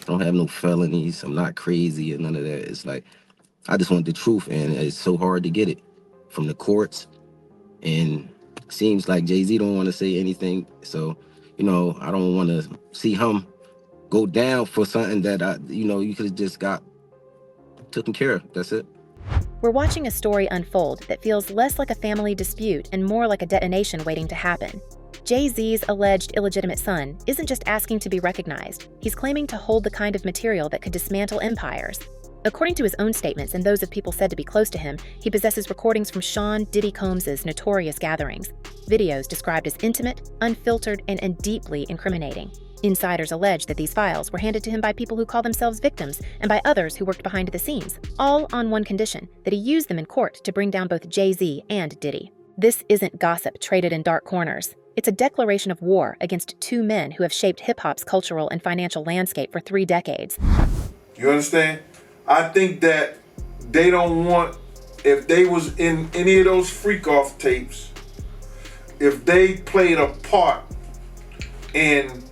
don't have no felonies. I'm not crazy or none of that. It's like, I just want the truth, and it's so hard to get it from the courts. And seems like Jay-Z don't want to say anything. So, I don't want to see him go down for something that you could have just got taken care of. That's it. We're watching a story unfold that feels less like a family dispute and more like a detonation waiting to happen. Jay-Z's alleged illegitimate son isn't just asking to be recognized. He's claiming to hold the kind of material that could dismantle empires. According to his own statements and those of people said to be close to him, he possesses recordings from Sean Diddy Combs' notorious gatherings, videos described as intimate, unfiltered, and deeply incriminating. Insiders allege that these files were handed to him by people who call themselves victims and by others who worked behind the scenes, all on one condition, that he use them in court to bring down both Jay-Z and Diddy. This isn't gossip traded in dark corners. It's a declaration of war against two men who have shaped hip-hop's cultural and financial landscape for 3 decades. You understand? I think that they don't want, if they was in any of those freak-off tapes, if they played a part in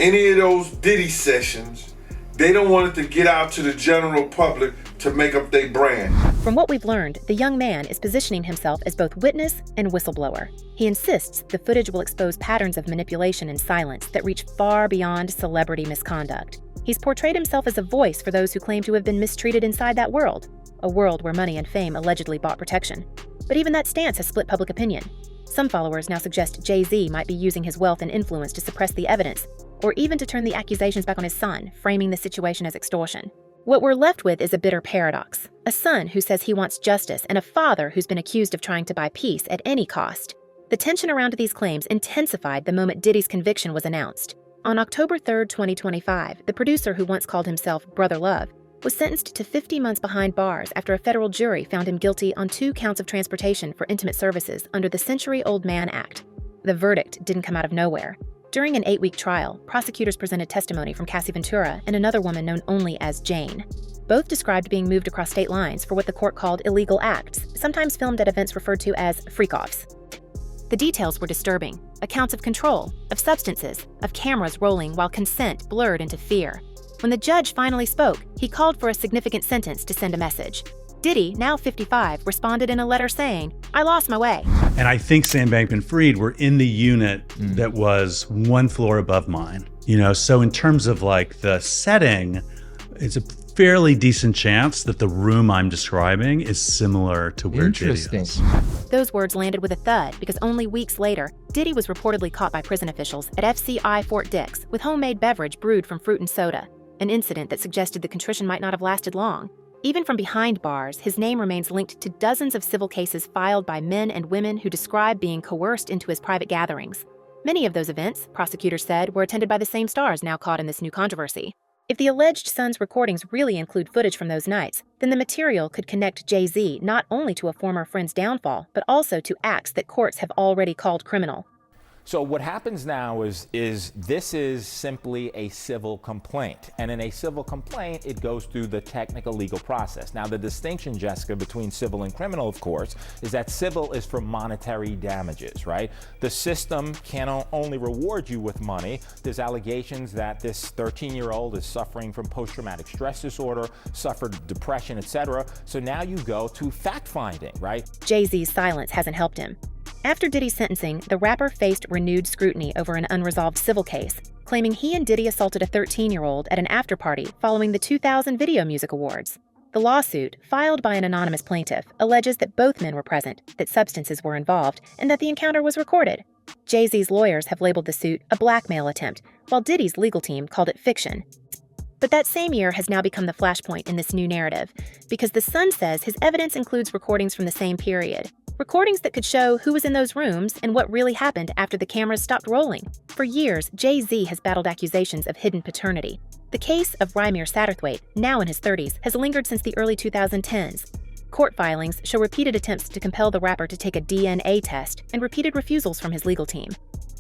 any of those Diddy sessions, they don't want it to get out to the general public to make up their brand. From what we've learned, the young man is positioning himself as both witness and whistleblower. He insists the footage will expose patterns of manipulation and silence that reach far beyond celebrity misconduct. He's portrayed himself as a voice for those who claim to have been mistreated inside that world, a world where money and fame allegedly bought protection. But even that stance has split public opinion. Some followers now suggest Jay-Z might be using his wealth and influence to suppress the evidence, or even to turn the accusations back on his son, framing the situation as extortion. What we're left with is a bitter paradox. A son who says he wants justice and a father who's been accused of trying to buy peace at any cost. The tension around these claims intensified the moment Diddy's conviction was announced. On October 3, 2025, the producer who once called himself Brother Love was sentenced to 50 months behind bars after a federal jury found him guilty on 2 counts of transportation for intimate services under the Century-Old Man Act. The verdict didn't come out of nowhere. During an 8-week trial, prosecutors presented testimony from Cassie Ventura and another woman known only as Jane. Both described being moved across state lines for what the court called illegal acts, sometimes filmed at events referred to as freak-offs. The details were disturbing. Accounts of control, of substances, of cameras rolling while consent blurred into fear. When the judge finally spoke, he called for a significant sentence to send a message. Diddy, now 55, responded in a letter saying, "I lost my way." And I think Sandbank and Freed were in the unit that was 1 floor above mine. So in terms of like the setting, it's a fairly decent chance that the room I'm describing is similar to where Diddy is. Those words landed with a thud because only weeks later, Diddy was reportedly caught by prison officials at FCI Fort Dix with homemade beverage brewed from fruit and soda, an incident that suggested the contrition might not have lasted long. Even from behind bars, his name remains linked to dozens of civil cases filed by men and women who describe being coerced into his private gatherings. Many of those events, prosecutors said, were attended by the same stars now caught in this new controversy. If the alleged son's recordings really include footage from those nights, then the material could connect Jay-Z not only to a former friend's downfall, but also to acts that courts have already called criminal. So what happens now is this is simply a civil complaint. And in a civil complaint, it goes through the technical legal process. Now, the distinction, Jessica, between civil and criminal, of course, is that civil is for monetary damages, right? The system can only reward you with money. There's allegations that this 13-year-old is suffering from post-traumatic stress disorder, suffered depression, etc. So now you go to fact-finding, right? Jay-Z's silence hasn't helped him. After Diddy's sentencing, the rapper faced renewed scrutiny over an unresolved civil case, claiming he and Diddy assaulted a 13-year-old at an after-party following the 2000 Video Music Awards. The lawsuit, filed by an anonymous plaintiff, alleges that both men were present, that substances were involved, and that the encounter was recorded. Jay-Z's lawyers have labeled the suit a blackmail attempt, while Diddy's legal team called it fiction. But that same year has now become the flashpoint in this new narrative, because the Sun says his evidence includes recordings from the same period. Recordings that could show who was in those rooms and what really happened after the cameras stopped rolling. For years, Jay-Z has battled accusations of hidden paternity. The case of Rymir Satterthwaite, now in his 30s, has lingered since the early 2010s. Court filings show repeated attempts to compel the rapper to take a DNA test and repeated refusals from his legal team.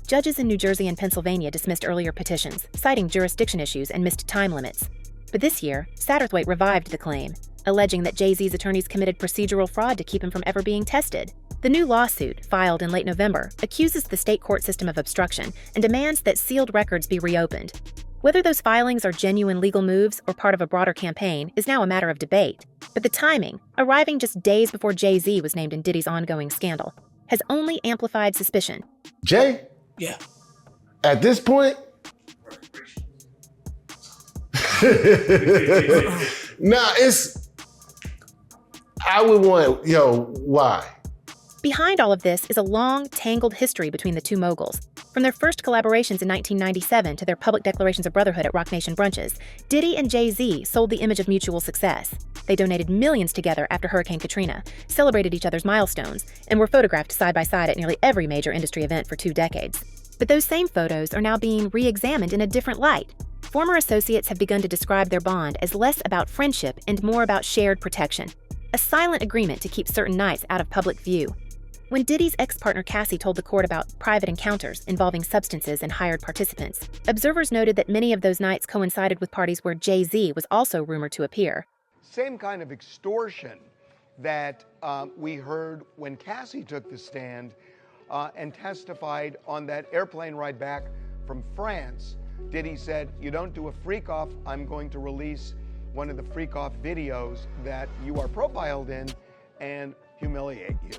Judges in New Jersey and Pennsylvania dismissed earlier petitions, citing jurisdiction issues and missed time limits. But this year, Satterthwaite revived the claim, alleging that Jay-Z's attorneys committed procedural fraud to keep him from ever being tested. The new lawsuit, filed in late November, accuses the state court system of obstruction and demands that sealed records be reopened. Whether those filings are genuine legal moves or part of a broader campaign is now a matter of debate. But the timing, arriving just days before Jay-Z was named in Diddy's ongoing scandal, has only amplified suspicion. Jay? Yeah. At this point? I would want, why? Behind all of this is a long, tangled history between the two moguls. From their first collaborations in 1997 to their public declarations of brotherhood at Roc Nation brunches, Diddy and Jay-Z sold the image of mutual success. They donated millions together after Hurricane Katrina, celebrated each other's milestones, and were photographed side by side at nearly every major industry event for 2 decades. But those same photos are now being re-examined in a different light. Former associates have begun to describe their bond as less about friendship and more about shared protection, a silent agreement to keep certain nights out of public view. When Diddy's ex-partner Cassie told the court about private encounters involving substances and hired participants, observers noted that many of those nights coincided with parties where Jay-Z was also rumored to appear. Same kind of extortion that we heard when Cassie took the stand and testified on that airplane ride back from France. Diddy said, "You don't do a freak-off, I'm going to release one of the freak-off videos that you are profiled in and humiliate you."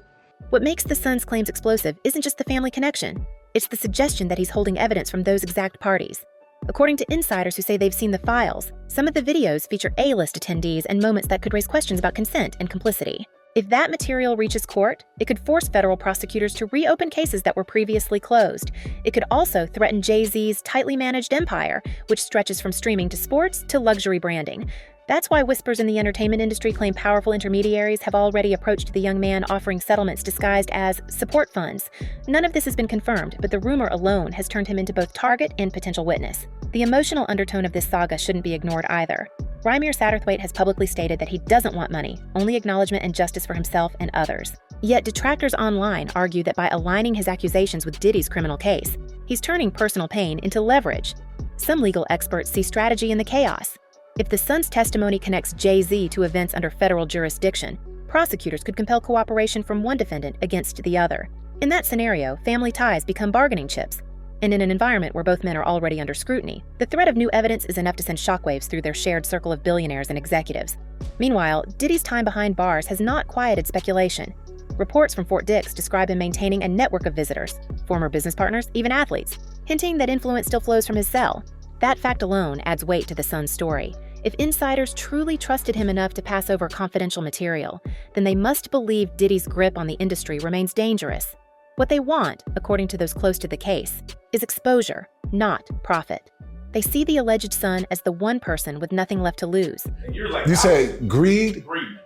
What makes the son's claims explosive isn't just the family connection. It's the suggestion that he's holding evidence from those exact parties. According to insiders who say they've seen the files, some of the videos feature A-list attendees and moments that could raise questions about consent and complicity. If that material reaches court, it could force federal prosecutors to reopen cases that were previously closed. It could also threaten Jay-Z's tightly managed empire, which stretches from streaming to sports to luxury branding. That's why whispers in the entertainment industry claim powerful intermediaries have already approached the young man offering settlements disguised as support funds. None of this has been confirmed, but the rumor alone has turned him into both target and potential witness. The emotional undertone of this saga shouldn't be ignored either. Rymir Satterthwaite has publicly stated that he doesn't want money, only acknowledgement and justice for himself and others. Yet detractors online argue that by aligning his accusations with Diddy's criminal case, he's turning personal pain into leverage. Some legal experts see strategy in the chaos. If the son's testimony connects Jay-Z to events under federal jurisdiction, prosecutors could compel cooperation from one defendant against the other. In that scenario, family ties become bargaining chips. And in an environment where both men are already under scrutiny, the threat of new evidence is enough to send shockwaves through their shared circle of billionaires and executives. Meanwhile, Diddy's time behind bars has not quieted speculation. Reports from Fort Dix describe him maintaining a network of visitors, former business partners, even athletes, hinting that influence still flows from his cell. That fact alone adds weight to the son's story. If insiders truly trusted him enough to pass over confidential material, then they must believe Diddy's grip on the industry remains dangerous. What they want, according to those close to the case, is exposure, not profit. They see the alleged son as the one person with nothing left to lose. You say greed? Greed.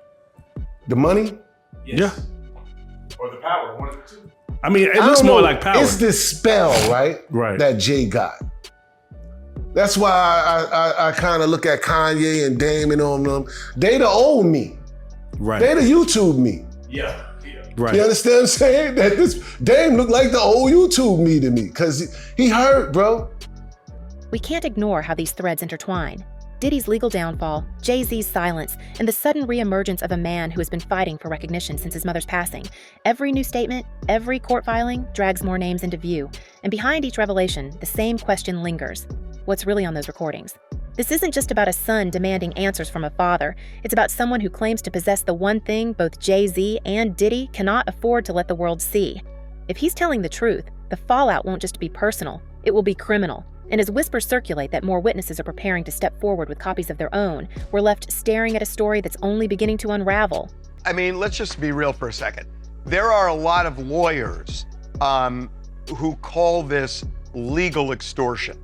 The money? Yes. Yeah. Or the power, one of the two. I mean, it looks more like power. It's this spell, right? Right. That Jay got. That's why I kind of look at Kanye and Dame and all of them. They the old me. Right. They the YouTube me. Yeah. Right. You understand what I'm saying? That this Dame look like the old YouTube me to me, because he hurt, bro. We can't ignore how these threads intertwine. Diddy's legal downfall, Jay-Z's silence, and the sudden reemergence of a man who has been fighting for recognition since his mother's passing. Every new statement, every court filing drags more names into view. And behind each revelation, the same question lingers. What's really on those recordings? This isn't just about a son demanding answers from a father. It's about someone who claims to possess the one thing both Jay-Z and Diddy cannot afford to let the world see. If he's telling the truth, the fallout won't just be personal, it will be criminal. And as whispers circulate that more witnesses are preparing to step forward with copies of their own, we're left staring at a story that's only beginning to unravel. I mean, let's just be real for a second. There are a lot of lawyers who call this legal extortion.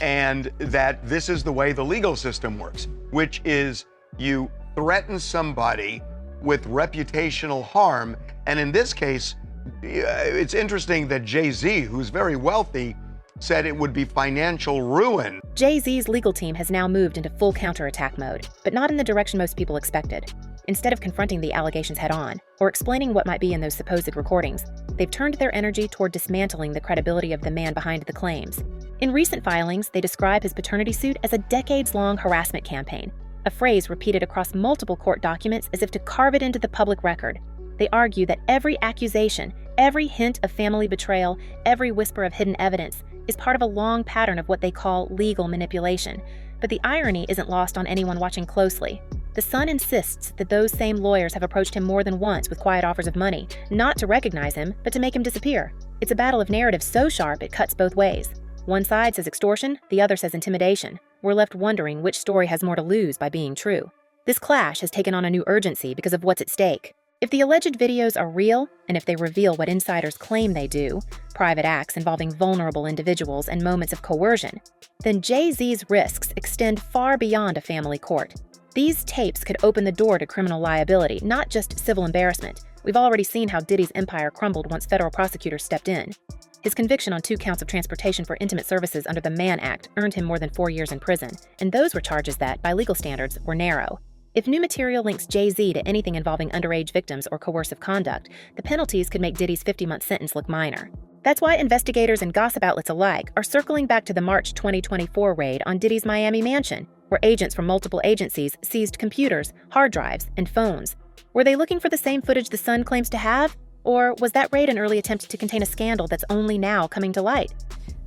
And that this is the way the legal system works, which is you threaten somebody with reputational harm. And in this case, it's interesting that Jay-Z, who's very wealthy, said it would be financial ruin. Jay-Z's legal team has now moved into full counterattack mode, but not in the direction most people expected. Instead of confronting the allegations head-on, or explaining what might be in those supposed recordings, they've turned their energy toward dismantling the credibility of the man behind the claims. In recent filings, they describe his paternity suit as a decades-long harassment campaign, a phrase repeated across multiple court documents as if to carve it into the public record. They argue that every accusation, every hint of family betrayal, every whisper of hidden evidence is part of a long pattern of what they call legal manipulation. But the irony isn't lost on anyone watching closely. The Sun insists that those same lawyers have approached him more than once with quiet offers of money, not to recognize him, but to make him disappear. It's a battle of narrative so sharp it cuts both ways. One side says extortion, the other says intimidation. We're left wondering which story has more to lose by being true. This clash has taken on a new urgency because of what's at stake. If the alleged videos are real, and if they reveal what insiders claim they do, private acts involving vulnerable individuals and moments of coercion, then Jay-Z's risks extend far beyond a family court. These tapes could open the door to criminal liability, not just civil embarrassment. We've already seen how Diddy's empire crumbled once federal prosecutors stepped in. His conviction on 2 counts of transportation for intimate services under the Mann Act earned him more than 4 years in prison, and those were charges that, by legal standards, were narrow. If new material links Jay-Z to anything involving underage victims or coercive conduct, the penalties could make Diddy's 50-month sentence look minor. That's why investigators and gossip outlets alike are circling back to the March 2024 raid on Diddy's Miami mansion, where agents from multiple agencies seized computers, hard drives, and phones. Were they looking for the same footage the Sun claims to have? Or was that raid an early attempt to contain a scandal that's only now coming to light?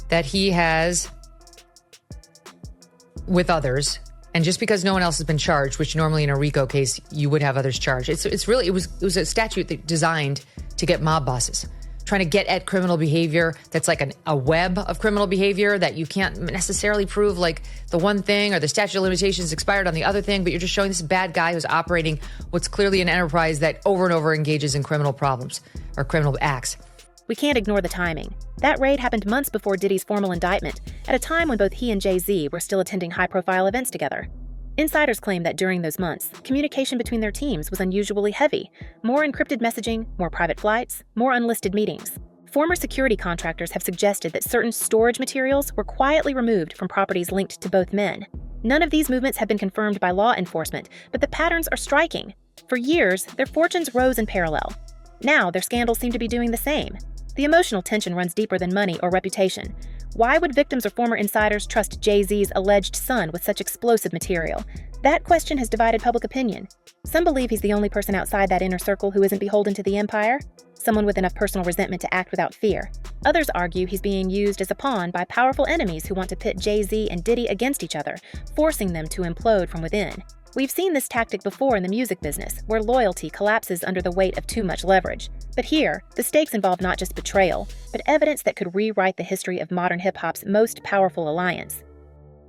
That he has, with others, and just because no one else has been charged, which normally in a RICO case you would have others charged, it was a statute designed to get mob bosses, trying to get at criminal behavior that's like a web of criminal behavior that you can't necessarily prove, like the one thing or the statute of limitations expired on the other thing, but you're just showing this bad guy who's operating what's clearly an enterprise that over and over engages in criminal problems or criminal acts. We can't ignore the timing. That raid happened months before Diddy's formal indictment, at a time when both he and Jay-Z were still attending high-profile events together. Insiders claim that during those months, communication between their teams was unusually heavy. More encrypted messaging, more private flights, more unlisted meetings. Former security contractors have suggested that certain storage materials were quietly removed from properties linked to both men. None of these movements have been confirmed by law enforcement, but the patterns are striking. For years, their fortunes rose in parallel. Now, their scandals seem to be doing the same. The emotional tension runs deeper than money or reputation. Why would victims or former insiders trust Jay-Z's alleged son with such explosive material? That question has divided public opinion. Some believe he's the only person outside that inner circle who isn't beholden to the empire, someone with enough personal resentment to act without fear. Others argue he's being used as a pawn by powerful enemies who want to pit Jay-Z and Diddy against each other, forcing them to implode from within. We've seen this tactic before in the music business, where loyalty collapses under the weight of too much leverage. But here, the stakes involve not just betrayal, but evidence that could rewrite the history of modern hip-hop's most powerful alliance.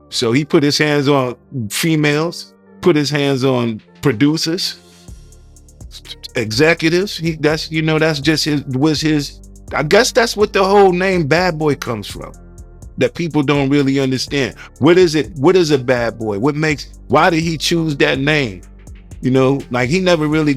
So he put his hands on females, put his hands on producers, executives. That's just his. I guess that's what the whole name Bad Boy comes from. That people don't really understand. What is it? What is a bad boy? Why did he choose that name? Like he never really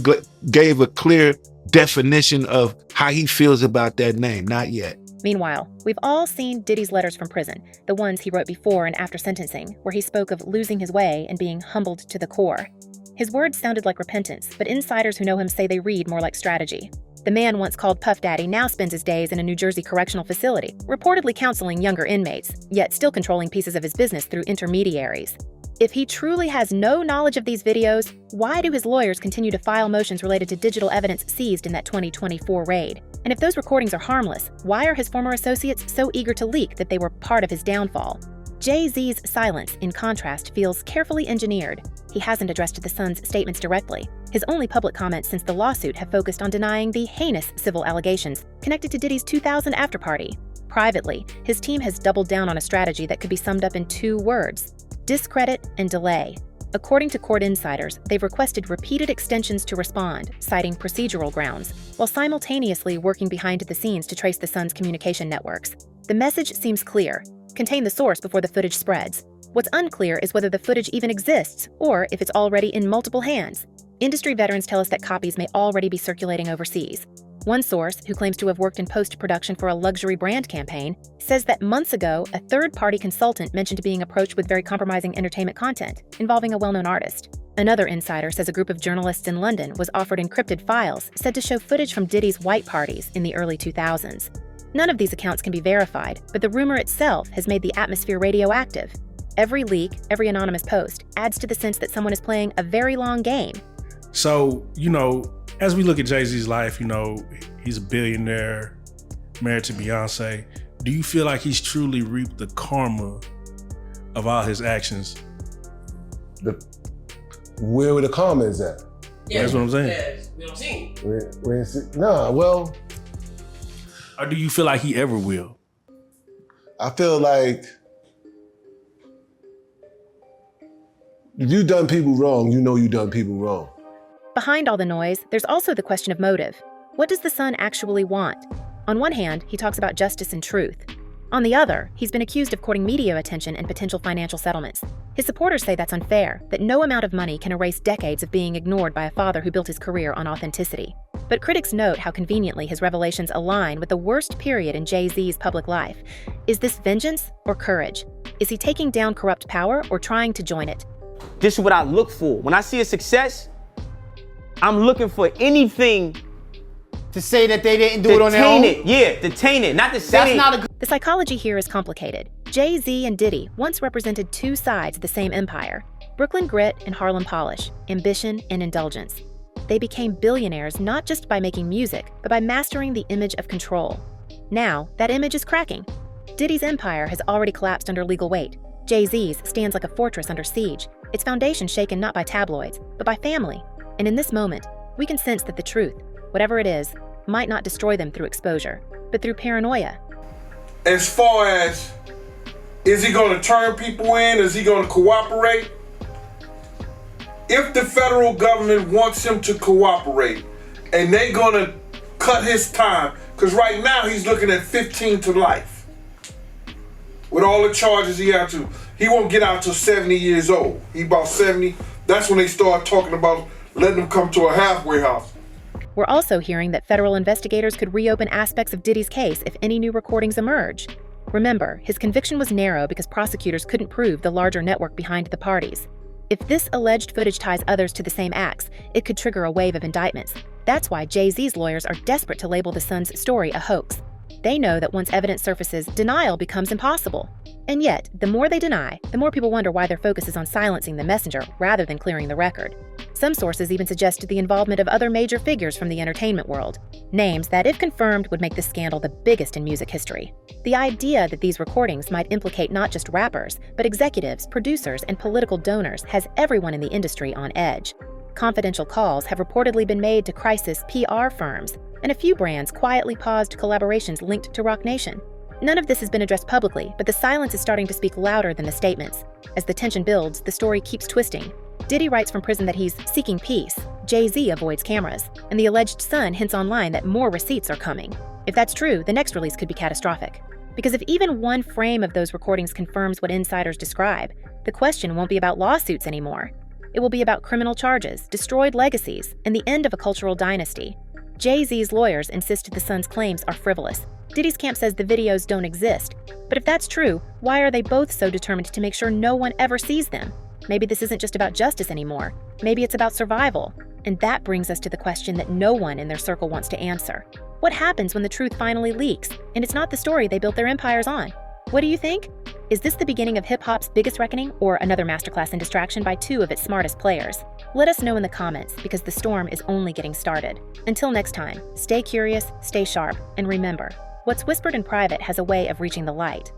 gave a clear definition of how he feels about that name. Not yet. Meanwhile, we've all seen Diddy's letters from prison, the ones he wrote before and after sentencing, where he spoke of losing his way and being humbled to the core. His words sounded like repentance, but insiders who know him say they read more like strategy. The man once called Puff Daddy now spends his days in a New Jersey correctional facility, reportedly counseling younger inmates, yet still controlling pieces of his business through intermediaries. If he truly has no knowledge of these videos, why do his lawyers continue to file motions related to digital evidence seized in that 2024 raid? And if those recordings are harmless, why are his former associates so eager to leak that they were part of his downfall? Jay-Z's silence, in contrast, feels carefully engineered. He hasn't addressed the Sun's statements directly. His only public comments since the lawsuit have focused on denying the heinous civil allegations connected to Diddy's 2000 after-party. Privately, his team has doubled down on a strategy that could be summed up in 2 words: discredit and delay. According to court insiders, they've requested repeated extensions to respond, citing procedural grounds, while simultaneously working behind the scenes to trace the Sun's communication networks. The message seems clear: contain the source before the footage spreads. What's unclear is whether the footage even exists, or if it's already in multiple hands. Industry veterans tell us that copies may already be circulating overseas. One source, who claims to have worked in post-production for a luxury brand campaign, says that months ago, a third-party consultant mentioned being approached with very compromising entertainment content involving a well-known artist. Another insider says a group of journalists in London was offered encrypted files said to show footage from Diddy's white parties in the early 2000s. None of these accounts can be verified, but the rumor itself has made the atmosphere radioactive. Every leak, every anonymous post adds to the sense that someone is playing a very long game. So, as we look at Jay-Z's life, you know, he's a billionaire, married to Beyonce. Do you feel like he's truly reaped the karma of all his actions? Where the karma is at? Yeah, that's what I'm saying. Yeah, we don't see him. Nah, well. Or do you feel like he ever will? I feel like if you done people wrong, you know you done people wrong. Behind all the noise, there's also the question of motive. What does the son actually want? On one hand, he talks about justice and truth. On the other, he's been accused of courting media attention and potential financial settlements. His supporters say that's unfair, that no amount of money can erase decades of being ignored by a father who built his career on authenticity. But critics note how conveniently his revelations align with the worst period in Jay-Z's public life. Is this vengeance or courage? Is he taking down corrupt power or trying to join it? This is what I look for. When I see a success, I'm looking for anything to say that they didn't do it on their own? Detain it. Not to say that's not a good. The psychology here is complicated. Jay-Z and Diddy once represented two sides of the same empire: Brooklyn grit and Harlem polish, ambition and indulgence. They became billionaires not just by making music, but by mastering the image of control. Now, that image is cracking. Diddy's empire has already collapsed under legal weight. Jay-Z's stands like a fortress under siege, its foundation shaken not by tabloids, but by family. And in this moment, we can sense that the truth, whatever it is, might not destroy them through exposure, but through paranoia. As far as, is he going to turn people in? Is he going to cooperate? If the federal government wants him to cooperate and they're going to cut his time, because right now he's looking at 15 to life. With all the charges he had to, he won't get out till 70 years old. He about 70. That's when they start talking about letting him come to a halfway house. We're also hearing that federal investigators could reopen aspects of Diddy's case if any new recordings emerge. Remember, his conviction was narrow because prosecutors couldn't prove the larger network behind the parties. If this alleged footage ties others to the same acts, it could trigger a wave of indictments. That's why Jay-Z's lawyers are desperate to label the son's story a hoax. They know that once evidence surfaces, denial becomes impossible. And yet, the more they deny, the more people wonder why their focus is on silencing the messenger rather than clearing the record. Some sources even suggested the involvement of other major figures from the entertainment world, names that, if confirmed, would make this scandal the biggest in music history. The idea that these recordings might implicate not just rappers, but executives, producers, and political donors has everyone in the industry on edge. Confidential calls have reportedly been made to crisis PR firms, and a few brands quietly paused collaborations linked to Roc Nation. None of this has been addressed publicly, but the silence is starting to speak louder than the statements. As the tension builds, the story keeps twisting. Diddy writes from prison that he's seeking peace. Jay-Z avoids cameras, and the alleged son hints online that more receipts are coming. If that's true, the next release could be catastrophic. Because if even one frame of those recordings confirms what insiders describe, the question won't be about lawsuits anymore. It will be about criminal charges, destroyed legacies, and the end of a cultural dynasty. Jay-Z's lawyers insist the son's claims are frivolous. Diddy's camp says the videos don't exist. But if that's true, why are they both so determined to make sure no one ever sees them? Maybe this isn't just about justice anymore. Maybe it's about survival. And that brings us to the question that no one in their circle wants to answer. What happens when the truth finally leaks, and it's not the story they built their empires on? What do you think? Is this the beginning of hip-hop's biggest reckoning, or another masterclass in distraction by two of its smartest players? Let us know in the comments, because the storm is only getting started. Until next time, stay curious, stay sharp, and remember, what's whispered in private has a way of reaching the light.